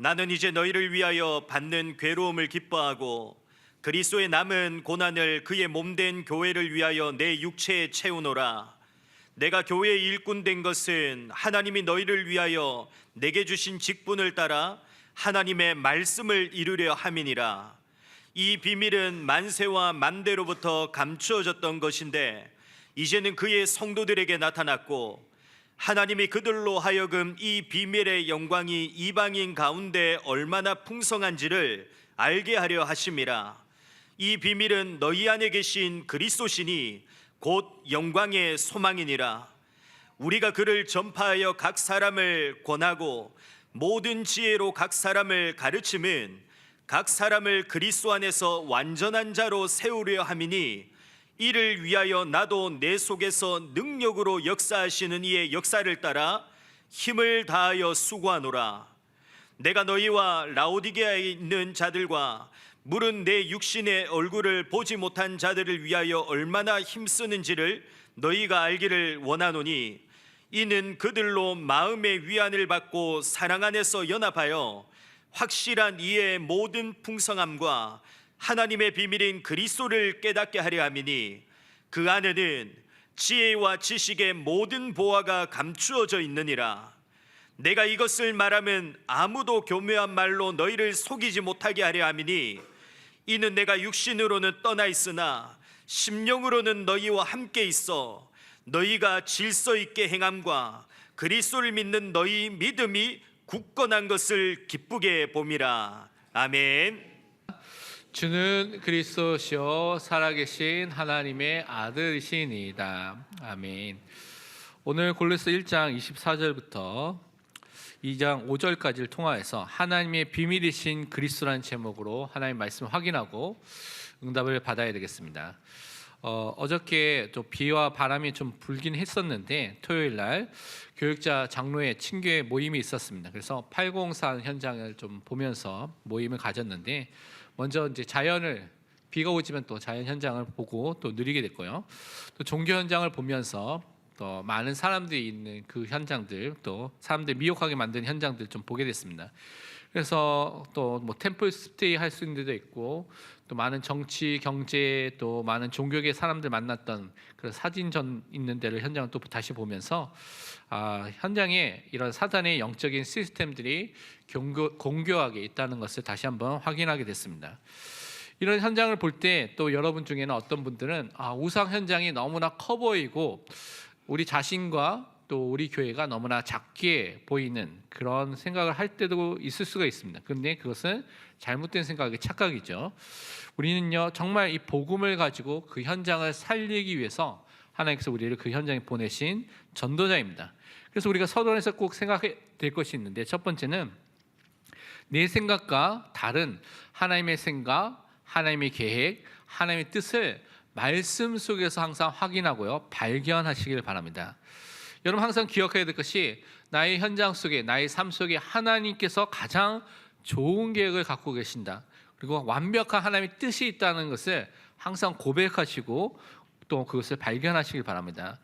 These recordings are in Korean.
나는 이제 너희를 위하여 받는 괴로움을 기뻐하고 그리스도의 남은 고난을 그의 몸된 교회를 위하여 내 육체에 채우노라. 내가 교회의 일꾼 된 것은 하나님이 너희를 위하여 내게 주신 직분을 따라 하나님의 말씀을 이루려 함이니라. 이 비밀은 만세와 만대로부터 감추어졌던 것인데 이제는 그의 성도들에게 나타났고 하나님이 그들로 하여금 이 비밀의 영광이 이방인 가운데 얼마나 풍성한지를 알게 하려 하심이라. 이 비밀은 너희 안에 계신 그리스도시니 곧 영광의 소망이니라. 우리가 그를 전파하여 각 사람을 권하고 모든 지혜로 각 사람을 가르침은 각 사람을 그리스도 안에서 완전한 자로 세우려 함이니 이를 위하여 나도 내 속에서 능력으로 역사하시는 이의 역사를 따라 힘을 다하여 수고하노라. 내가 너희와 라오디게아에 있는 자들과 물은 내 육신의 얼굴을 보지 못한 자들을 위하여 얼마나 힘쓰는지를 너희가 알기를 원하노니 이는 그들로 마음의 위안을 받고 사랑 안에서 연합하여 확실한 이의 모든 풍성함과 하나님의 비밀인 그리스도를 깨닫게 하려 함이니 그 안에는 지혜와 지식의 모든 보화가 감추어져 있느니라. 내가 이것을 말하면 아무도 교묘한 말로 너희를 속이지 못하게 하려 함이니 이는 내가 육신으로는 떠나 있으나 심령으로는 너희와 함께 있어 너희가 질서 있게 행함과 그리스도를 믿는 너희 믿음이 굳건한 것을 기쁘게 봄이라. 아멘. 주는 그리스도시요 살아계신 하나님의 아들이시니이다. 아멘. 오늘 골로새 1장 24절부터 2장 5절까지를 통하여서 하나님의 비밀이신 그리스도라는 제목으로 하나님 말씀 확인하고 응답을 받아야 되겠습니다. 어저께 또 비와 바람이 좀 불긴 했었는데 토요일 날 교육자 장로의 친교회 모임이 있었습니다. 그래서 804 현장을 좀 보면서 모임을 가졌는데 먼저 이제 비가 오지만 또 자연 현장을 보고 또 누리게 됐고요. 또 종교 현장을 보면서 또 많은 사람들이 있는 그 현장들, 또 사람들 미혹하게 만든 현장들 좀 보게 됐습니다. 그래서 또 뭐 템플 스테이 할 수 있는 데도 있고 또 많은 정치, 경제, 또 많은 종교계 사람들 만났던 그런 사진전 있는 데를 현장을 또 다시 보면서 현장에 이런 사단의 영적인 시스템들이 공교하게 있다는 것을 다시 한번 확인하게 됐습니다. 이런 현장을 볼 때 또 여러분 중에는 어떤 분들은 우상 현장이 너무나 커 보이고 우리 자신과 또 우리 교회가 너무나 작게 보이는 그런 생각을 할 때도 있을 수가 있습니다. 그런데 그것은 잘못된 생각이 착각이죠. 우리는요 정말 이 복음을 가지고 그 현장을 살리기 위해서 하나님께서 우리를 그 현장에 보내신 전도자입니다. 그래서 우리가 서론에서 꼭 생각해야 될 것이 있는데 첫 번째는 내 생각과 다른 하나님의 생각, 하나님의 계획, 하나님의 뜻을 말씀 속에서 항상 확인하고요 발견하시길 바랍니다. 여러분 항상 기억해야 될 것이 나의 현장 속에, 나의 삶 속에 하나님께서 가장 좋은 계획을 갖고 계신다. 그리고 완벽한 하나님의 뜻이 있다는 것을 항상 고백하시고 또 그것을 발견하시길 바랍니다.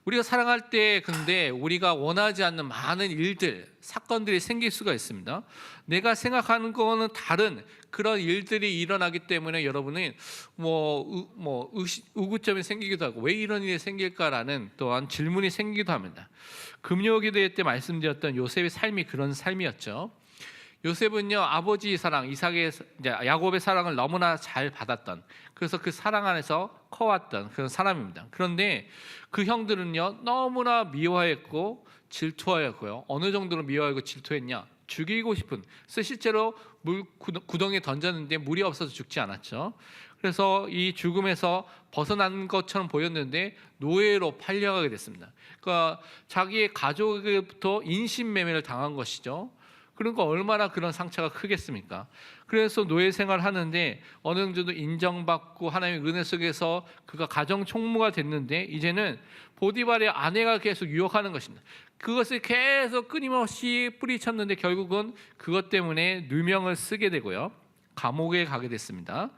우리가 살아갈 때 근데 우리가 원하지 않는 많은 일들, 사건들이 생길 수가 있습니다. 내가 생각하는 거는 다른 그런 일들이 일어나기 때문에 여러분은 의구점이 생기기도 하고 왜 이런 일이 생길까라는 또한 질문이 생기기도 합니다. 금요기도회 때 말씀드렸던 요셉의 삶이 그런 삶이었죠. 요셉은요 아버지 사랑 야곱의 사랑을 너무나 잘 받았던, 그래서 그 사랑 안에서 커왔던 그런 사람입니다. 그런데 그 형들은요 너무나 미워했고 질투하였고요. 어느 정도로 미워하고 질투했냐? 죽이고 싶은, 그래서 실제로 물 구덩이에 던졌는데 물이 없어서 죽지 않았죠. 그래서 이 죽음에서 벗어난 것처럼 보였는데 노예로 팔려가게 됐습니다. 그러니까 자기의 가족에게부터 인신매매를 당한 것이죠. 그러니까 얼마나 그런 상처가 크겠습니까? 그래서 노예 생활을 하는데 어느 정도 인정받고 하나님의 은혜 속에서 그가 가정 총무가 됐는데 이제는 보디발의 아내가 계속 유혹하는 것입니다. 그것을 계속 끊임없이 뿌리쳤는데 결국은 그것 때문에 누명을 쓰게 되고요 감옥에 가게 됐습니다.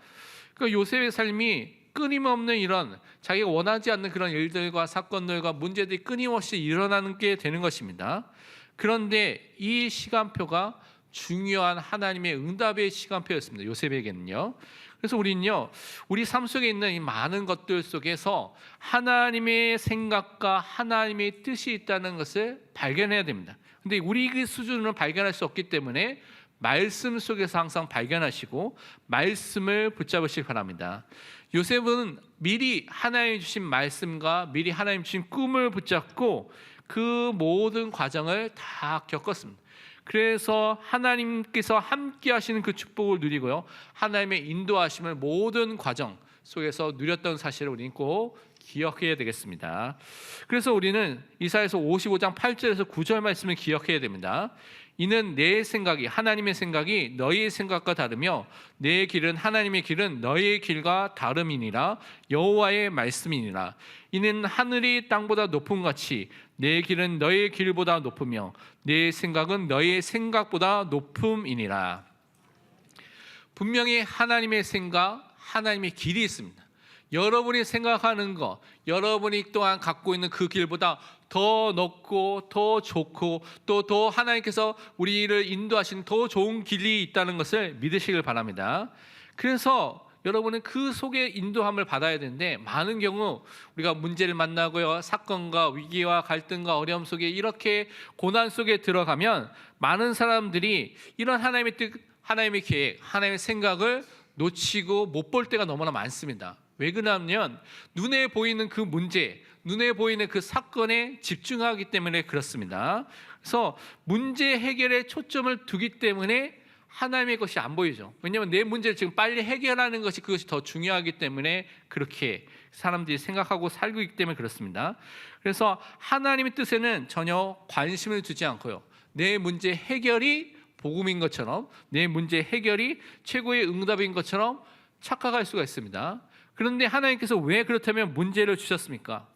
그러니까 요셉의 삶이 끊임없는 이런 자기가 원하지 않는 그런 일들과 사건들과 문제들이 끊임없이 일어나는 게 되는 것입니다. 그런데 이 시간표가 중요한 하나님의 응답의 시간표였습니다. 요셉에게는요. 그래서 우리는요, 우리 삶 속에 있는 이 많은 것들 속에서 하나님의 생각과 하나님의 뜻이 있다는 것을 발견해야 됩니다. 근데 우리 그 수준으로 발견할 수 없기 때문에 말씀 속에서 항상 발견하시고 말씀을 붙잡으시기 바랍니다. 요셉은 미리 하나님 주신 말씀과 미리 하나님 주신 꿈을 붙잡고 그 모든 과정을 다 겪었습니다. 그래서 하나님께서 함께 하시는 그 축복을 누리고요, 하나님의 인도하심을 모든 과정 속에서 누렸던 사실을 우리는 꼭 기억해야 되겠습니다. 그래서 우리는 이사야서 55장 8절에서 9절 말씀을 기억해야 됩니다. 이는 내 생각이, 하나님의 생각이 너희의 생각과 다르며 내 길은, 하나님의 길은 너희의 길과 다름이니라. 여호와의 말씀이니라. 이는 하늘이 땅보다 높음 같이 내 길은 너희의 길보다 높으며 내 생각은 너희의 생각보다 높음이니라. 분명히 하나님의 생각, 하나님의 길이 있습니다. 여러분이 생각하는 것, 여러분이 또한 갖고 있는 그 길보다 더 높고 더 좋고 또 더 하나님께서 우리를 인도하시는 더 좋은 길이 있다는 것을 믿으시길 바랍니다. 그래서 여러분은 그 속에 인도함을 받아야 되는데, 많은 경우 우리가 문제를 만나고요, 사건과 위기와 갈등과 어려움 속에 이렇게 고난 속에 들어가면 많은 사람들이 이런 하나님의 뜻, 하나님의 계획, 하나님의 생각을 놓치고 못 볼 때가 너무나 많습니다. 왜 그러냐면 눈에 보이는 그 문제, 눈에 보이는 그 사건에 집중하기 때문에 그렇습니다. 그래서 문제 해결에 초점을 두기 때문에 하나님의 것이 안 보이죠. 왜냐하면 내 문제를 지금 빨리 해결하는 것이, 그것이 더 중요하기 때문에 그렇게 사람들이 생각하고 살고 있기 때문에 그렇습니다. 그래서 하나님의 뜻에는 전혀 관심을 두지 않고요, 내 문제 해결이 복음인 것처럼, 내 문제 해결이 최고의 응답인 것처럼 착각할 수가 있습니다. 그런데 하나님께서 왜 그렇다면 문제를 주셨습니까?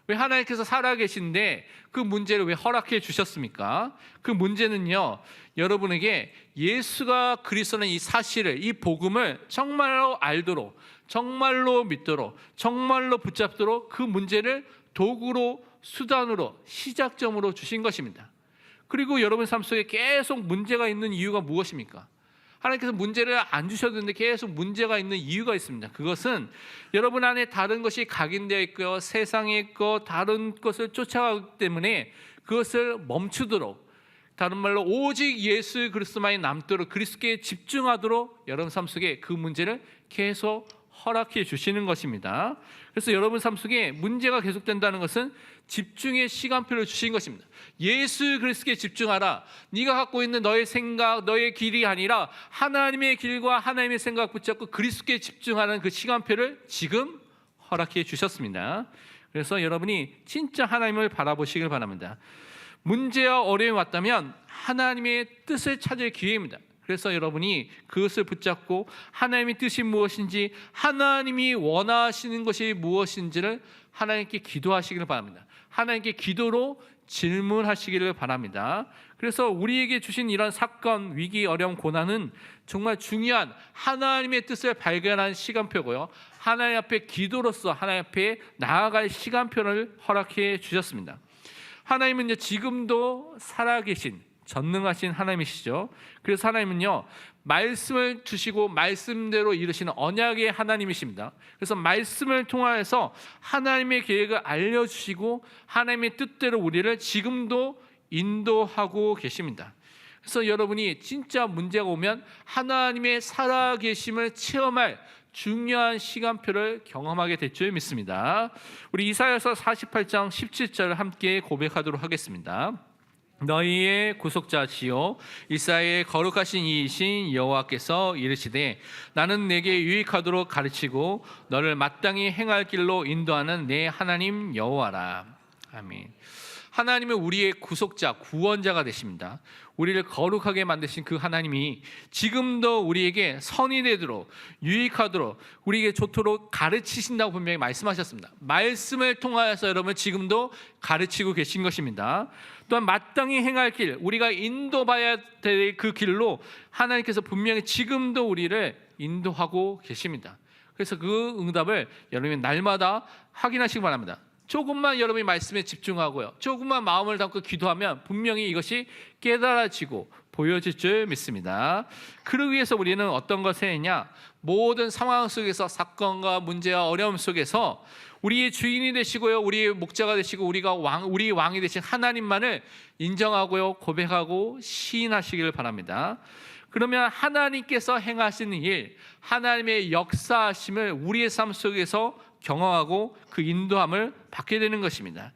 왜 하나님께서 살아계신데 그 문제를 왜 허락해 주셨습니까? 그 문제는요, 여러분에게 예수가 그리스도는 이 사실을, 이 복음을 정말로 알도록, 정말로 믿도록, 정말로 붙잡도록 그 문제를 도구로, 수단으로, 시작점으로 주신 것입니다. 그리고 여러분 삶 속에 계속 문제가 있는 이유가 무엇입니까? 하나님께서 문제를 안 주셨는데 계속 문제가 있는 이유가 있습니다. 그것은 여러분 안에 다른 것이 각인되어 있고요, 세상의 것, 다른 것을 쫓아가기 때문에 그것을 멈추도록, 다른 말로 오직 예수 그리스도만이 남도록, 그리스도께 집중하도록 여러분 삶 속에 그 문제를 계속 허락해 주시는 것입니다. 그래서 여러분 삶 속에 문제가 계속된다는 것은 집중의 시간표를 주신 것입니다. 예수 그리스도께 집중하라. 네가 갖고 있는 너의 생각, 너의 길이 아니라 하나님의 길과 하나님의 생각 붙잡고 그리스도께 집중하는 그 시간표를 지금 허락해 주셨습니다. 그래서 여러분이 진짜 하나님을 바라보시길 바랍니다. 문제와 어려움이 왔다면 하나님의 뜻을 찾을 기회입니다. 그래서 여러분이 그것을 붙잡고 하나님의 뜻이 무엇인지, 하나님이 원하시는 것이 무엇인지를 하나님께 기도하시기를 바랍니다. 하나님께 기도로 질문하시기를 바랍니다. 그래서 우리에게 주신 이런 사건, 위기, 어려움, 고난은 정말 중요한 하나님의 뜻을 발견한 시간표고요, 하나님 앞에 기도로서 하나님 앞에 나아갈 시간표를 허락해 주셨습니다. 하나님은요, 지금도 살아계신 전능하신 하나님이시죠. 그래서 하나님은요, 말씀을 주시고 말씀대로 이루시는 언약의 하나님이십니다. 그래서 말씀을 통하여서 하나님의 계획을 알려주시고 하나님의 뜻대로 우리를 지금도 인도하고 계십니다. 그래서 여러분이 진짜 문제가 오면 하나님의 살아계심을 체험할 중요한 시간표를 경험하게 될 줄 믿습니다. 우리 이사야서 48장 17절을 함께 고백하도록 하겠습니다. 너희의 구속자시요 이스라엘의 거룩하신 이이신 여호와께서 이르시되 나는 내게 유익하도록 가르치고 너를 마땅히 행할 길로 인도하는 내 하나님 여호와라. 아멘. 하나님은 우리의 구속자, 구원자가 되십니다. 우리를 거룩하게 만드신 그 하나님이 지금도 우리에게 선이 되도록, 유익하도록, 우리에게 좋도록 가르치신다고 분명히 말씀하셨습니다. 말씀을 통하여서 여러분 지금도 가르치고 계신 것입니다. 또한 마땅히 행할 길, 우리가 인도받아야 될 그 길로 하나님께서 분명히 지금도 우리를 인도하고 계십니다. 그래서 그 응답을 여러분이 날마다 확인하시기 바랍니다. 조금만 여러분이 말씀에 집중하고요, 조금만 마음을 담고 기도하면 분명히 이것이 깨달아지고 보여질 줄 믿습니다. 그러기 위해서 우리는 어떤 것을 했냐? 모든 상황 속에서 사건과 문제와 어려움 속에서 우리의 주인이 되시고요, 우리의 목자가 되시고 우리 왕이 되신 하나님만을 인정하고요, 고백하고 시인하시기를 바랍니다. 그러면 하나님께서 행하시는 일, 하나님의 역사하심을 우리의 삶 속에서 경험하고 그 인도함을 받게 되는 것입니다.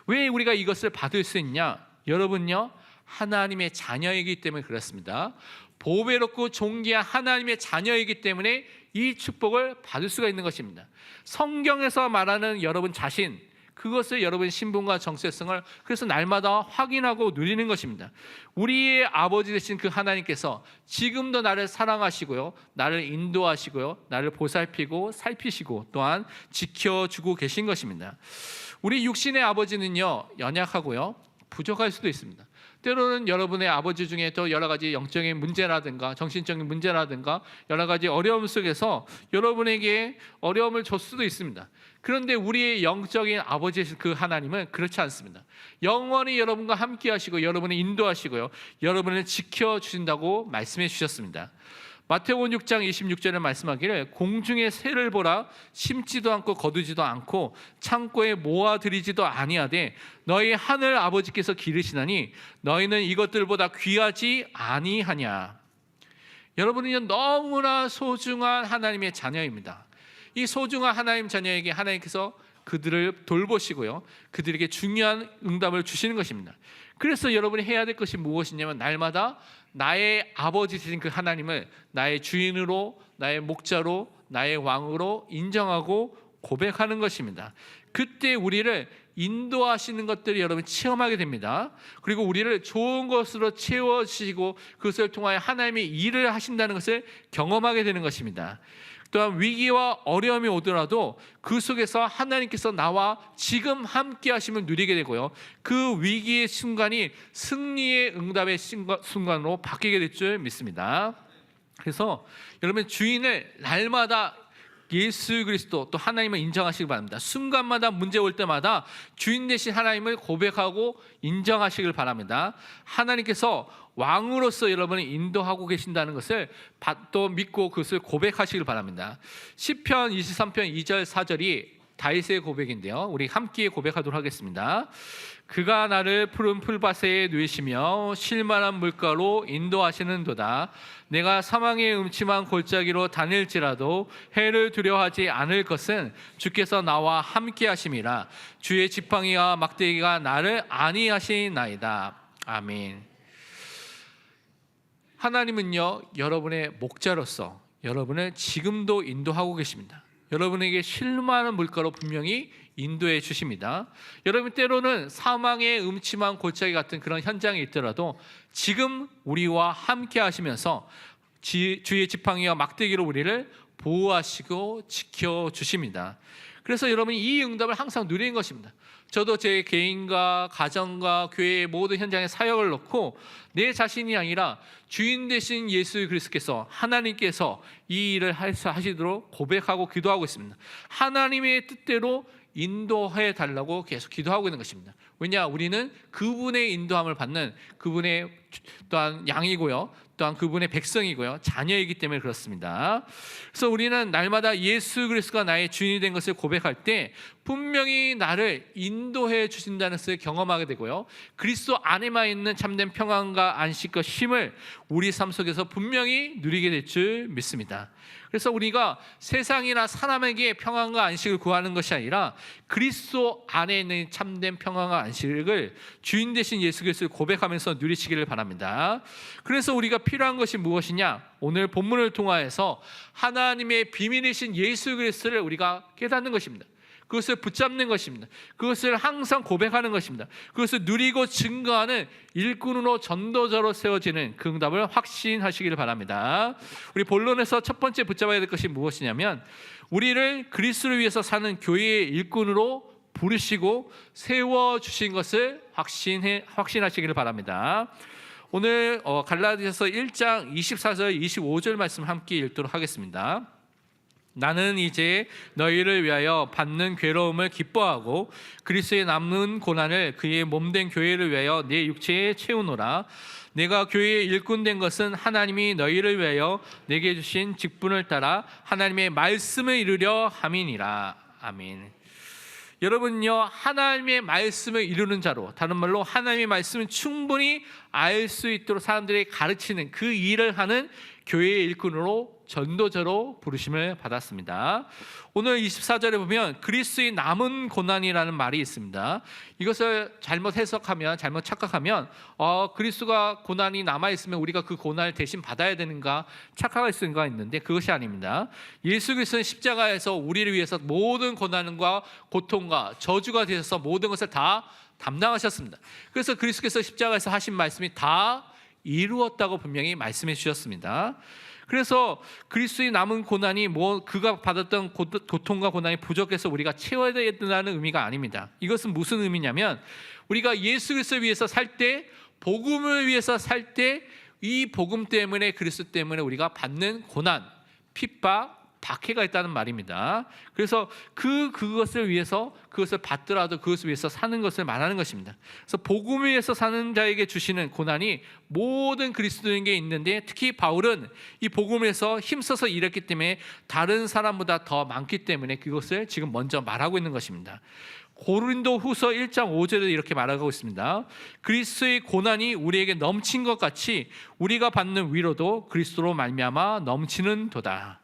왜 우리가 이것을 받을 수 있냐? 여러분요, 하나님의 자녀이기 때문에 그렇습니다. 보배롭고 존귀한 하나님의 자녀이기 때문에 이 축복을 받을 수가 있는 것입니다. 성경에서 말하는 여러분 자신, 그것을 여러분 신분과 정체성을 그래서 날마다 확인하고 누리는 것입니다. 우리의 아버지 되신 그 하나님께서 지금도 나를 사랑하시고요, 나를 인도하시고요, 나를 보살피고 살피시고 또한 지켜주고 계신 것입니다. 우리 육신의 아버지는요, 연약하고요, 부족할 수도 있습니다. 때로는 여러분의 아버지 중에 또 여러 가지 영적인 문제라든가 정신적인 문제라든가 여러 가지 어려움 속에서 여러분에게 어려움을 줄 수도 있습니다. 그런데 우리의 영적인 아버지 그 하나님은 그렇지 않습니다. 영원히 여러분과 함께 하시고 여러분을 인도하시고요, 여러분을 지켜주신다고 말씀해 주셨습니다. 마태복음 6장 26절에 말씀하기를 공중의 새를 보라, 심지도 않고 거두지도 않고 창고에 모아들이지도 아니하되 너희 하늘 아버지께서 기르시나니 너희는 이것들보다 귀하지 아니하냐. 여러분은 너무나 소중한 하나님의 자녀입니다. 이 소중한 하나님 자녀에게 하나님께서 그들을 돌보시고요, 그들에게 중요한 응답을 주시는 것입니다. 그래서 여러분이 해야 될 것이 무엇이냐면 날마다 나의 아버지 되신 그 하나님을 나의 주인으로, 나의 목자로, 나의 왕으로 인정하고 고백하는 것입니다. 그때 우리를 인도하시는 것들을 여러분 체험하게 됩니다. 그리고 우리를 좋은 것으로 채워주시고 그것을 통하여 하나님의 일을 하신다는 것을 경험하게 되는 것입니다. 또한 위기와 어려움이 오더라도 그 속에서 하나님께서 나와 지금 함께 하심을 누리게 되고요, 그 위기의 순간이 승리의 응답의 순간으로 바뀌게 될 줄 믿습니다. 그래서 여러분 주인을 날마다 예수 그리스도 또 하나님을 인정하시기 바랍니다. 순간마다 문제 올 때마다 주인 되신 하나님을 고백하고 인정하시길 바랍니다. 하나님께서 왕으로서 여러분을 인도하고 계신다는 것을 또 믿고 그것을 고백하시길 바랍니다. 시편 23편 2절 4절이 다윗의 고백인데요, 우리 함께 고백하도록 하겠습니다. 그가 나를 푸른 풀밭에 누이시며 쉴만한 물가로 인도하시는도다. 내가 사망의 음침한 골짜기로 다닐지라도 해를 두려워하지 않을 것은 주께서 나와 함께 하심이라. 주의 지팡이와 막대기가 나를 안위하시나이다. 아멘. 하나님은요, 여러분의 목자로서 여러분을 지금도 인도하고 계십니다. 여러분에게 쉴만한 물가로 분명히 인도해 주십니다. 여러분 때로는 사망의 음침한 골짜기 같은 그런 현장이 있더라도 지금 우리와 함께 하시면서 주의 지팡이와 막대기로 우리를 보호하시고 지켜주십니다. 그래서 여러분이 이 응답을 항상 누리는 것입니다. 저도 제 개인과 가정과 교회의 모든 현장에 사역을 놓고 내 자신이 아니라 주인 되신 예수 그리스도께서 하나님께서 이 일을 하시도록 고백하고 기도하고 있습니다. 하나님의 뜻대로 인도해 달라고 계속 기도하고 있는 것입니다. 왜냐? 우리는 그분의 인도함을 받는 그분의 또한 양이고요, 또한 그분의 백성이고요, 자녀이기 때문에 그렇습니다. 그래서 우리는 날마다 예수 그리스도가 나의 주인이 된 것을 고백할 때 분명히 나를 인도해 주신다는 것을 경험하게 되고요, 그리스도 안에만 있는 참된 평안과 안식과 쉼을 우리 삶 속에서 분명히 누리게 될 줄 믿습니다. 그래서 우리가 세상이나 사람에게 평안과 안식을 구하는 것이 아니라 그리스도 안에 있는 참된 평안과 안식을 주인 되신 예수 그리스도를 고백하면서 누리시기를 바랍니다. 그래서 우리가 필요한 것이 무엇이냐? 오늘 본문을 통하여서 하나님의 비밀이신 예수 그리스도를 우리가 깨닫는 것입니다. 그것을 붙잡는 것입니다. 그것을 항상 고백하는 것입니다. 그것을 누리고 증거하는 일꾼으로 전도자로 세워지는 그 응답을 확신하시기를 바랍니다. 우리 본론에서 첫 번째 붙잡아야 될 것이 무엇이냐면 우리를 그리스도를 위해서 사는 교회의 일꾼으로 부르시고 세워주신 것을 확신하시기를 바랍니다. 오늘 갈라디아서 1장 24절 25절 말씀 함께 읽도록 하겠습니다. 나는 이제 너희를 위하여 받는 괴로움을 기뻐하고 그리스도의 남는 고난을 그의 몸된 교회를 위하여 내 육체에 채우노라. 내가 교회의 일꾼 된 것은 하나님이 너희를 위하여 내게 주신 직분을 따라 하나님의 말씀을 이루려 함이니라. 아멘. 여러분요, 하나님의 말씀을 이루는 자로, 다른 말로 하나님의 말씀을 충분히 알 수 있도록 사람들에게 가르치는 그 일을 하는 교회의 일꾼으로, 전도자로 부르심을 받았습니다. 오늘 24절에 보면 그리스도의 남은 고난이라는 말이 있습니다. 이것을 잘못 해석하면, 잘못 착각하면 그리스도가 고난이 남아있으면 우리가 그 고난을 대신 받아야 되는가 착각할 수가 있는데 그것이 아닙니다. 예수 그리스도는 십자가에서 우리를 위해서 모든 고난과 고통과 저주가 되셔서 모든 것을 다 담당하셨습니다. 그래서 그리스도께서 십자가에서 하신 말씀이 다 이루었다고 분명히 말씀해 주셨습니다. 그래서 그리스도의 남은 고난이 그가 받았던 고통과 고난이 부족해서 우리가 채워야 된다는 의미가 아닙니다. 이것은 무슨 의미냐면 우리가 예수 그리스도를 위해서 살 때, 복음을 위해서 살 때 이 복음 때문에, 그리스도 때문에 우리가 받는 고난, 핍박, 박해가 있다는 말입니다. 그래서 그것을 위해서, 그것을 받더라도 그것을 위해서 사는 것을 말하는 것입니다. 그래서 복음을 위해서 사는 자에게 주시는 고난이 모든 그리스도인에게 있는데, 특히 바울은 이 복음을 위해서 힘써서 일했기 때문에 다른 사람보다 더 많기 때문에 그것을 지금 먼저 말하고 있는 것입니다. 고린도 후서 1장 5절에 이렇게 말하고 있습니다. 그리스도의 고난이 우리에게 넘친 것 같이 우리가 받는 위로도 그리스도로 말미암아 넘치는 도다.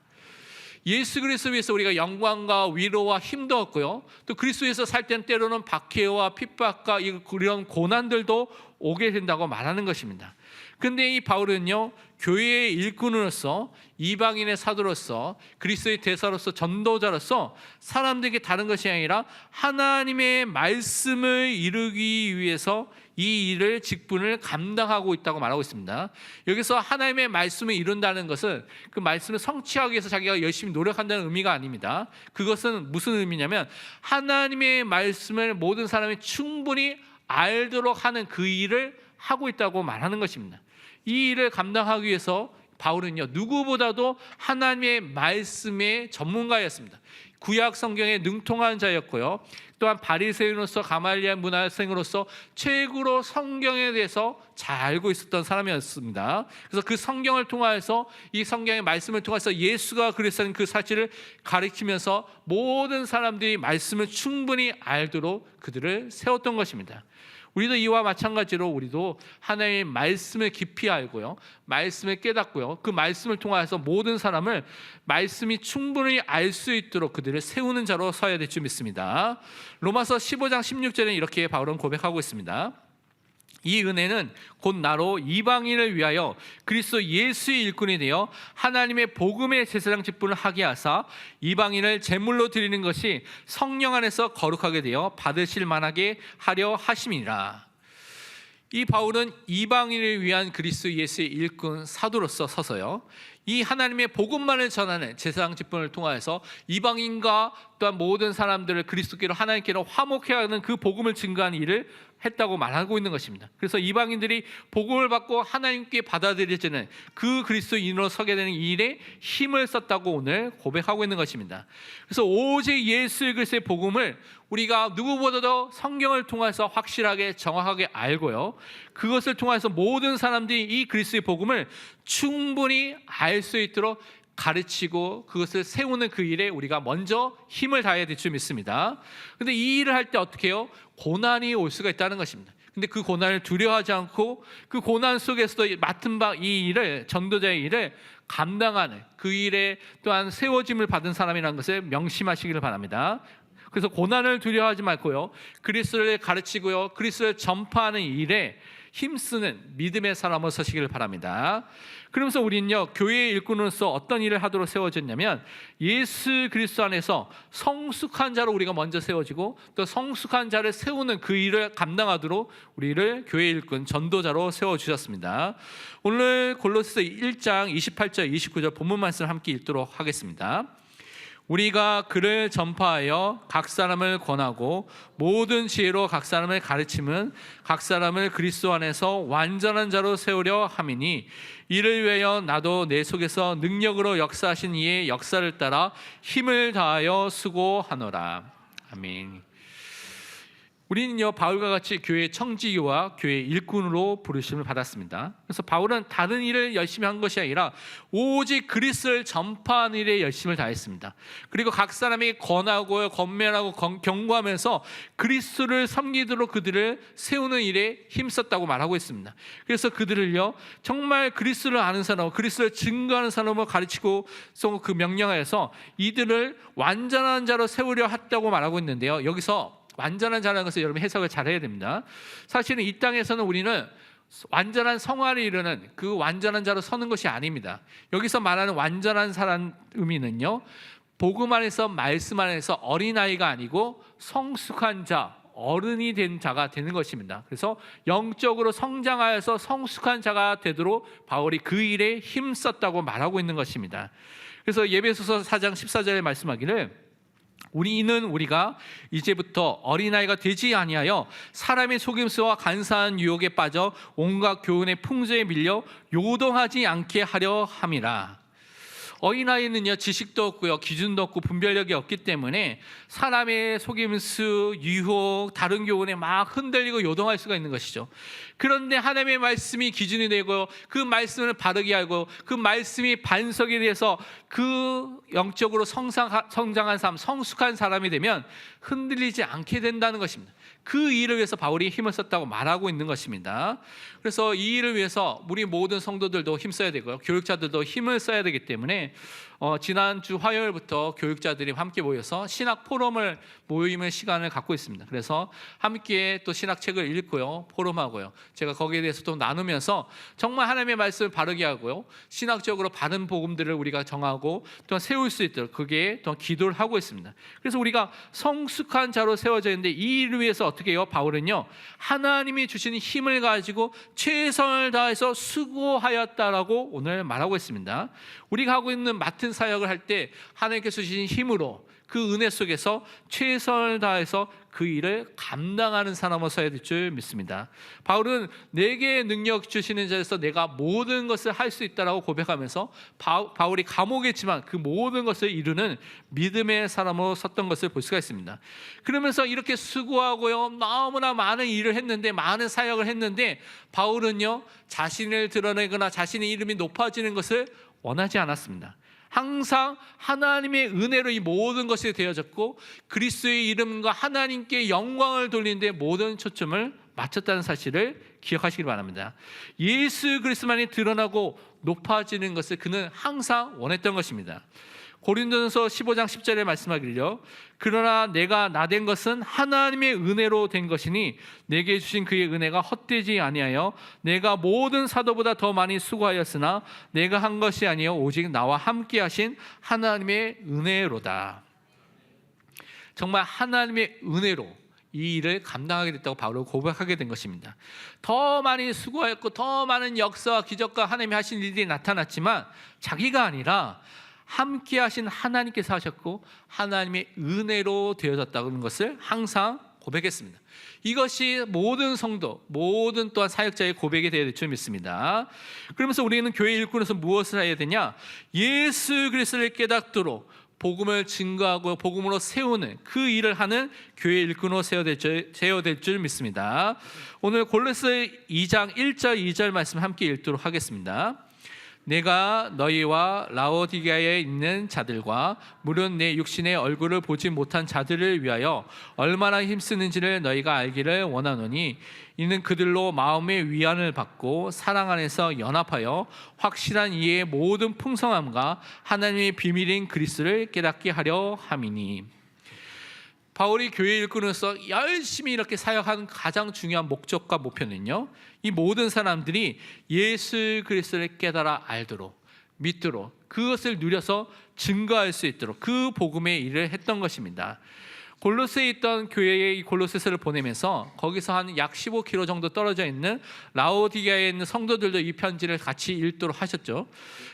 예수 그리스도 위해서 우리가 영광과 위로와 힘도 얻고요, 또 그리스도에서 살 때는 때로는 박해와 핍박과 이런 고난들도 오게 된다고 말하는 것입니다. 그런데 이 바울은요, 교회의 일꾼으로서, 이방인의 사도로서, 그리스도의 대사로서, 전도자로서 사람들에게 다른 것이 아니라 하나님의 말씀을 이루기 위해서 이 일을, 직분을 감당하고 있다고 말하고 있습니다. 여기서 하나님의 말씀을 이룬다는 것은 그 말씀을 성취하기 위해서 자기가 열심히 노력한다는 의미가 아닙니다. 그것은 무슨 의미냐면 하나님의 말씀을 모든 사람이 충분히 알도록 하는 그 일을 하고 있다고 말하는 것입니다. 이 일을 감당하기 위해서 바울은요, 누구보다도 하나님의 말씀의 전문가였습니다. 구약 성경에 능통한 자였고요, 또한 바리새인으로서, 가말리엘 문화생으로서 최고로 성경에 대해서 잘 알고 있었던 사람이었습니다. 그래서 그 성경을 통해서, 이 성경의 말씀을 통해서 예수가 그리스도인 그 사실을 가르치면서 모든 사람들이 말씀을 충분히 알도록 그들을 세웠던 것입니다. 우리도 이와 마찬가지로 우리도 하나님의 말씀을 깊이 알고요, 말씀을 깨닫고요, 그 말씀을 통해서 모든 사람을 말씀이 충분히 알 수 있도록 그들을 세우는 자로 서야 될 줄 믿습니다. 로마서 15장 16절에 이렇게 바울은 고백하고 있습니다. 이 은혜는 곧 나로 이방인을 위하여 그리스도 예수의 일꾼이 되어 하나님의 복음의 제사장 직분을 하게 하사 이방인을 제물로 드리는 것이 성령 안에서 거룩하게 되어 받으실 만하게 하려 하심이라. 이 바울은 이방인을 위한 그리스도 예수의 일꾼 사도로서 서서요, 이 하나님의 복음만을 전하는 제사장 직분을 통하여서 이방인과 또한 모든 사람들을 그리스도께로, 하나님께로 화목해 하는 그 복음을 증거하는 일을 했다고 말하고 있는 것입니다. 그래서 이방인들이 복음을 받고 하나님께 받아들여지는 그 그리스도인으로 서게 되는 일에 힘을 썼다고 오늘 고백하고 있는 것입니다. 그래서 오직 예수 그리스도의 복음을 우리가 누구보다도 성경을 통해서 확실하게, 정확하게 알고요, 그것을 통해서 모든 사람들이 이 그리스도의 복음을 충분히 알 수 있도록 가르치고 그것을 세우는 그 일에 우리가 먼저 힘을 다해야 될 줄 믿습니다. 그런데 이 일을 할 때 어떻게 해요? 고난이 올 수가 있다는 것입니다. 근데 그 고난을 두려워하지 않고 그 고난 속에서도 맡은 바 이 일을, 전도자의 일을 감당하는 그 일에 또한 세워짐을 받은 사람이라는 것을 명심하시기를 바랍니다. 그래서 고난을 두려워하지 말고요, 그리스도를 가르치고요, 그리스도를 전파하는 일에 힘쓰는 믿음의 사람으로 서시기를 바랍니다. 그러면서 우리는요, 교회의 일꾼으로서 어떤 일을 하도록 세워졌냐면 예수 그리스도 안에서 성숙한 자로 우리가 먼저 세워지고, 또 성숙한 자를 세우는 그 일을 감당하도록 우리를 교회의 일꾼, 전도자로 세워주셨습니다. 오늘 골로새서 1장 28절 29절 본문 말씀을 함께 읽도록 하겠습니다. 우리가 그를 전파하여 각 사람을 권하고 모든 지혜로 각 사람을 가르침은 각 사람을 그리스도 안에서 완전한 자로 세우려 함이니 이를 위하여 나도 내 속에서 능력으로 역사하신 이의 역사를 따라 힘을 다하여 수고하노라. 아멘. 우리는요, 바울과 같이 교회 청지기와 교회 일꾼으로 부르심을 받았습니다. 그래서 바울은 다른 일을 열심히 한 것이 아니라 오직 그리스도를 전파하는 일에 열심을 다했습니다. 그리고 각 사람이 권하고 권면하고 경고하면서 그리스도를 섬기도록 그들을 세우는 일에 힘썼다고 말하고 있습니다. 그래서 그들을요, 정말 그리스도를 아는 사람, 그리스도를 증거하는 사람으로 가르치고 그 명령하여서 이들을 완전한 자로 세우려 했다고 말하고 있는데요, 여기서 완전한 자라는 것을 여러분 해석을 잘 해야 됩니다. 사실은 이 땅에서는 우리는 완전한 성화를 이루는 그 완전한 자로 서는 것이 아닙니다. 여기서 말하는 완전한 사람 의미는요, 복음 안에서 말씀 안에서 어린아이가 아니고 성숙한 자, 어른이 된 자가 되는 것입니다. 그래서 영적으로 성장하여서 성숙한 자가 되도록 바울이 그 일에 힘썼다고 말하고 있는 것입니다. 그래서 에베소서 4장 14절에 말씀하기를 우리가 이제부터 어린아이가 되지 아니하여 사람의 속임수와 간사한 유혹에 빠져 온갖 교훈의 풍조에 밀려 요동하지 않게 하려 함이라. 어린아이는요, 지식도 없고요, 기준도 없고 분별력이 없기 때문에 사람의 속임수, 유혹, 다른 교훈에 막 흔들리고 요동할 수가 있는 것이죠. 그런데 하나님의 말씀이 기준이 되고 그 말씀을 바르게 알고 그 말씀이 반석이 돼서 그 영적으로 성장한 사람, 성숙한 사람이 되면 흔들리지 않게 된다는 것입니다. 그 일을 위해서 바울이 힘을 썼다고 말하고 있는 것입니다. 그래서 이 일을 위해서 우리 모든 성도들도 힘써야 되고요, 교육자들도 힘을 써야 되기 때문에 지난주 화요일부터 교육자들이 함께 모여서 신학 포럼을 모임의 시간을 갖고 있습니다. 그래서 함께 또 신학책을 읽고요, 포럼하고요, 제가 거기에 대해서 또 나누면서 정말 하나님의 말씀을 바르게 하고요, 신학적으로 바른 복음들을 우리가 정하고 또 세울 수 있도록 그게 또 기도를 하고 있습니다. 그래서 우리가 성숙한 자로 세워져 있는데 이 일을 위해서 어떻게 해요? 바울은요, 하나님이 주신 힘을 가지고 최선을 다해서 수고하였다라고 오늘 말하고 있습니다. 우리가 하고 있는 맡은 사역을 할 때 하나님께서 주신 힘으로 그 은혜 속에서 최선을 다해서 그 일을 감당하는 사람으로 서야 될 줄 믿습니다. 바울은 내게 능력 주시는 자에서 내가 모든 것을 할 수 있다라고 고백하면서 바울이 감옥에 있지만 그 모든 것을 이루는 믿음의 사람으로 섰던 것을 볼 수가 있습니다. 그러면서 이렇게 수고하고요, 너무나 많은 일을 했는데, 많은 사역을 했는데 바울은요, 자신을 드러내거나 자신의 이름이 높아지는 것을 원하지 않았습니다. 항상 하나님의 은혜로 이 모든 것이 되어졌고 그리스도의 이름과 하나님께 영광을 돌리는 데 모든 초점을 맞췄다는 사실을 기억하시기 바랍니다. 예수 그리스도만이 드러나고 높아지는 것을 그는 항상 원했던 것입니다. 고린도전서 15장 10절에 말씀하기를요, 그러나 내가 나된 것은 하나님의 은혜로 된 것이니 내게 주신 그의 은혜가 헛되지 아니하여 내가 모든 사도보다 더 많이 수고하였으나 내가 한 것이 아니요 오직 나와 함께 하신 하나님의 은혜로다. 정말 하나님의 은혜로 이 일을 감당하게 됐다고 바울은 고백하게 된 것입니다. 더 많이 수고하였고 더 많은 역사와 기적과 하나님이 하신 일들이 나타났지만 자기가 아니라 함께 하신 하나님께서 하셨고 하나님의 은혜로 되어졌다는 것을 항상 고백했습니다. 이것이 모든 성도, 모든 또한 사역자의 고백이 되어야 될 줄 믿습니다. 그러면서 우리는 교회 일꾼에서 무엇을 해야 되냐? 예수 그리스도를 깨닫도록 복음을 증거하고 복음으로 세우는 그 일을 하는 교회 일꾼으로 세워야 될 줄 믿습니다. 오늘 골로새 2장 1절 2절 말씀 함께 읽도록 하겠습니다. 내가 너희와 라오디게아에 있는 자들과 물론 내 육신의 얼굴을 보지 못한 자들을 위하여 얼마나 힘쓰는지를 너희가 알기를 원하노니 이는 그들로 마음의 위안을 받고 사랑 안에서 연합하여 확실한 이해의 모든 풍성함과 하나님의 비밀인 그리스도를 깨닫게 하려 함이니. 바울이 교회 일꾼으로서 열심히 이렇게 사역하는 가장 중요한 목적과 목표는요, 이 모든 사람들이 예수 그리스도를 깨달아 알도록, 믿도록, 그것을 누려서 증거할 수 있도록 그 복음의 일을 했던 것입니다. 골로새에 있던 교회에 이 골로새서를 보내면서 거기서 한 약 15km 정도 떨어져 있는 라오디게아에 있는 성도들도 이 편지를 같이 읽도록 하셨죠.